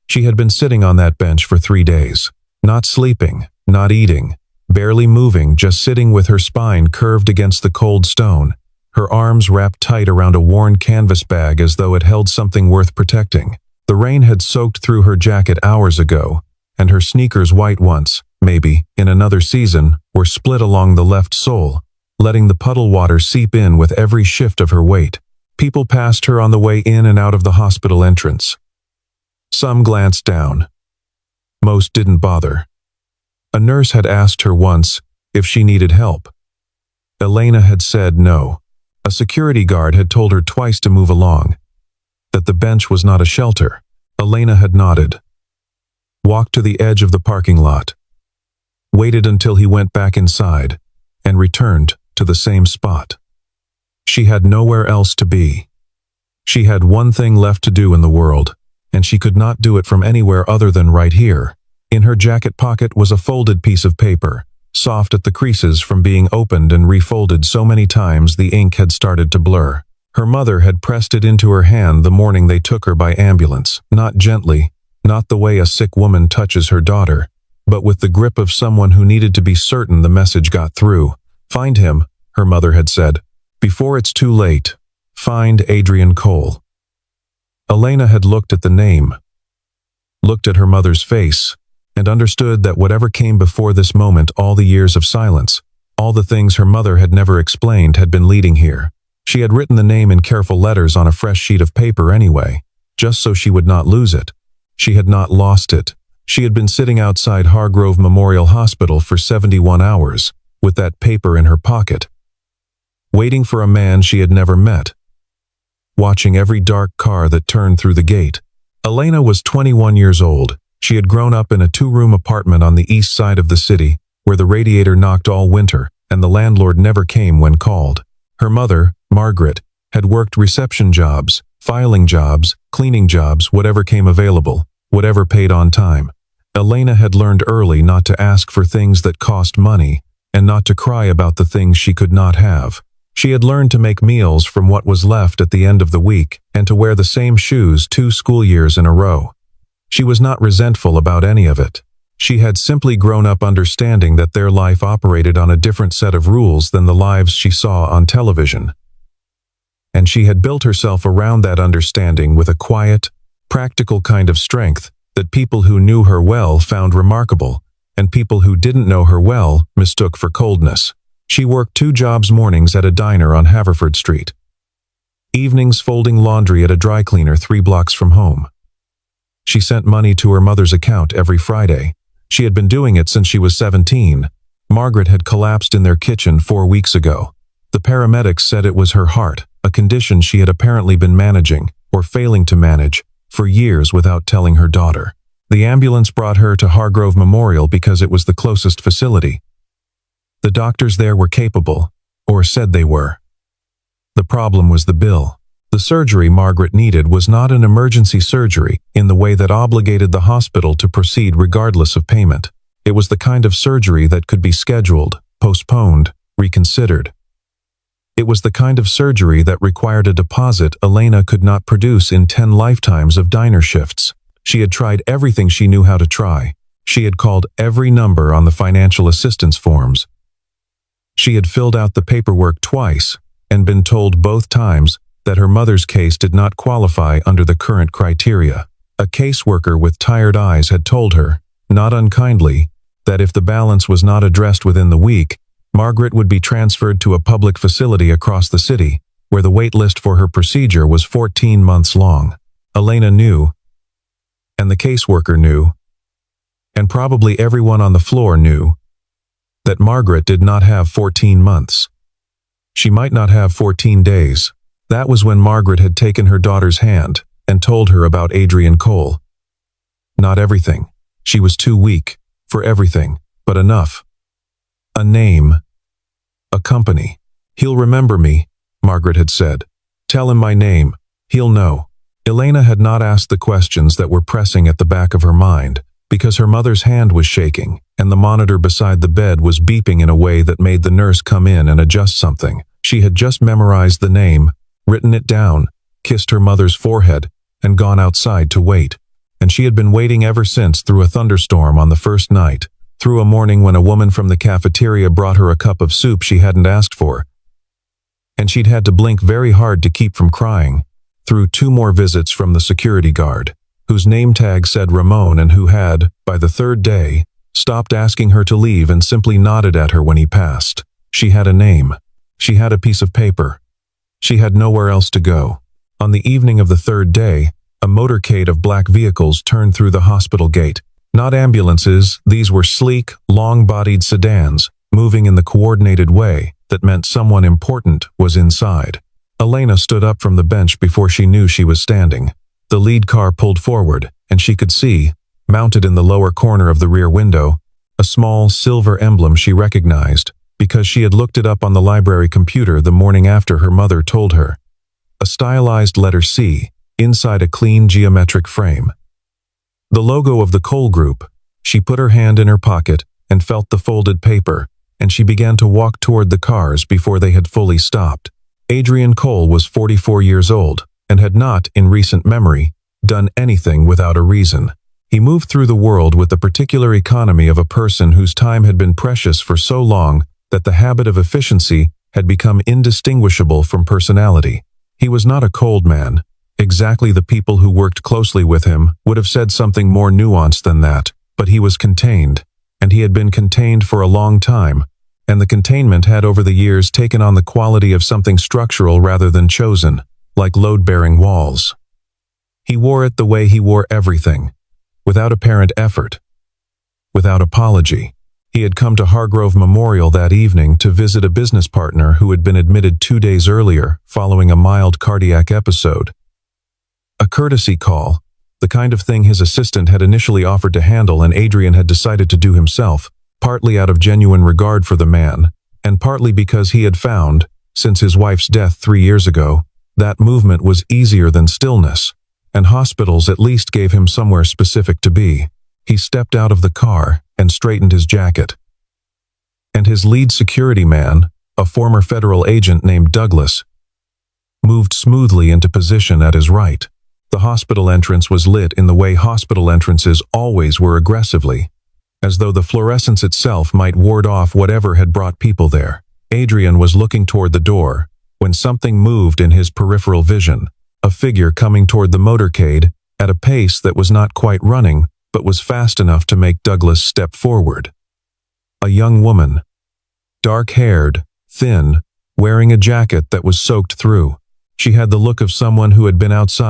She had been sitting on that bench for 3 days, not sleeping, not eating, barely moving, just sitting with her spine curved against the cold stone, her arms wrapped tight around a worn canvas bag as though it held something worth protecting. The rain had soaked through her jacket hours ago, and her sneakers, white once, maybe, in another season, were split along the left sole, letting the puddle water seep in with every shift of her weight. People passed her on the way in and out of the hospital entrance. Some glanced down. Most didn't bother. A nurse had asked her once if she needed help. Elena had said no. A security guard had told her twice to move along, that the bench was not a shelter. Elena had nodded, walked to the edge of the parking lot, waited until he went back inside, and returned to the same spot. She had nowhere else to be. She had one thing left to do in the world, and she could not do it from anywhere other than right here. In her jacket pocket was a folded piece of paper, soft at the creases from being opened and refolded so many times the ink had started to blur. Her mother had pressed it into her hand the morning they took her by ambulance, not gently, not the way a sick woman touches her daughter, but with the grip of someone who needed to be certain the message got through. "Find him," her mother had said. "Before it's too late. Find Adrian Cole." Elena had looked at the name, looked at her mother's face, and understood that whatever came before this moment, all the years of silence, all the things her mother had never explained, had been leading here. She had written the name in careful letters on a fresh sheet of paper anyway, just so she would not lose it. She had not lost it. She had been sitting outside Hargrove Memorial Hospital for 71 hours, with that paper in her pocket, waiting for a man she had never met, watching every dark car that turned through the gate. Elena was 21 years old. She had grown up in a 2-room apartment on the east side of the city, where the radiator knocked all winter, and the landlord never came when called. Her mother, Margaret, had worked reception jobs, filing jobs, cleaning jobs, whatever came available, whatever paid on time. Elena had learned early not to ask for things that cost money, and not to cry about the things she could not have. She had learned to make meals from what was left at the end of the week, and to wear the same shoes 2 school years in a row. She was not resentful about any of it. She had simply grown up understanding that their life operated on a different set of rules than the lives she saw on television. And she had built herself around that understanding with a quiet, practical kind of strength that people who knew her well found remarkable, and people who didn't know her well mistook for coldness. She worked 2 jobs: mornings at a diner on Haverford Street, evenings folding laundry at a dry cleaner 3 blocks from home. She sent money to her mother's account every Friday. She had been doing it since she was 17. Margaret had collapsed in their kitchen 4 weeks ago. The paramedics said it was her heart, a condition she had apparently been managing, or failing to manage, for years without telling her daughter. The ambulance brought her to Hargrove Memorial because it was the closest facility. The doctors there were capable, or said they were. The problem was the bill. The surgery Margaret needed was not an emergency surgery in the way that obligated the hospital to proceed regardless of payment. It was the kind of surgery that could be scheduled, postponed, reconsidered. It was the kind of surgery that required a deposit Elena could not produce in 10 lifetimes of diner shifts. She had tried everything she knew how to try. She had called every number on the financial assistance forms. She had filled out the paperwork twice and been told both times that her mother's case did not qualify under the current criteria. A caseworker with tired eyes had told her, not unkindly, that if the balance was not addressed within the week, Margaret would be transferred to a public facility across the city, where the wait list for her procedure was 14 months long. Elena knew, and the caseworker knew, and probably everyone on the floor knew, that Margaret did not have 14 months. She might not have 14 days. That was when Margaret had taken her daughter's hand and told her about Adrian Cole. Not everything. She was too weak for everything, but enough. A name. A company. "He'll remember me," Margaret had said. "Tell him my name. He'll know." Elena had not asked the questions that were pressing at the back of her mind, because her mother's hand was shaking, and the monitor beside the bed was beeping in a way that made the nurse come in and adjust something. She had just memorized the name, written it down, kissed her mother's forehead, and gone outside to wait. and she had been waiting ever since, through a thunderstorm on the first night, through a morning when a woman from the cafeteria brought her a cup of soup she hadn't asked for, and she'd had to blink very hard to keep from crying, through 2 more visits from the security guard, whose name tag said Ramon and who had, by the 3rd day, stopped asking her to leave and simply nodded at her when he passed. She had a name. She had a piece of paper. She had nowhere else to go. On the evening of the 3rd day, a motorcade of black vehicles turned through the hospital gate. Not ambulances, these were sleek, long-bodied sedans, moving in the coordinated way that meant someone important was inside. Elena stood up from the bench before she knew she was standing. The lead car pulled forward, and she could see, mounted in the lower corner of the rear window, a small silver emblem she recognized, because she had looked it up on the library computer the morning after her mother told her. A stylized letter C, inside a clean geometric frame. The logo of the Cole Group. She put her hand in her pocket and felt the folded paper, and she began to walk toward the cars before they had fully stopped. Adrian Cole was 44 years old, and had not, in recent memory, done anything without a reason. He moved through the world with the particular economy of a person whose time had been precious for so long that the habit of efficiency had become indistinguishable from personality. He was not a cold man. Exactly, the people who worked closely with him would have said something more nuanced than that, but he was contained, and he had been contained for a long time, and the containment had over the years taken on the quality of something structural rather than chosen, like load-bearing walls. He wore it the way he wore everything, without apparent effort, without apology. He had come to Hargrove Memorial that evening to visit a business partner who had been admitted 2 days earlier following a mild cardiac episode. A courtesy call, the kind of thing his assistant had initially offered to handle and Adrian had decided to do himself, partly out of genuine regard for the man, and partly because he had found, since his wife's death 3 years ago, that movement was easier than stillness, and hospitals at least gave him somewhere specific to be. He stepped out of the car and straightened his jacket. And his lead security man, a former federal agent named Douglas, moved smoothly into position at his right. The hospital entrance was lit in the way hospital entrances always were, aggressively, as though the fluorescence itself might ward off whatever had brought people there. Adrian was looking toward the door when something moved in his peripheral vision, a figure coming toward the motorcade at a pace that was not quite running, but was fast enough to make Douglas step forward. A young woman, dark-haired, thin, wearing a jacket that was soaked through. She had the look of someone who had been outside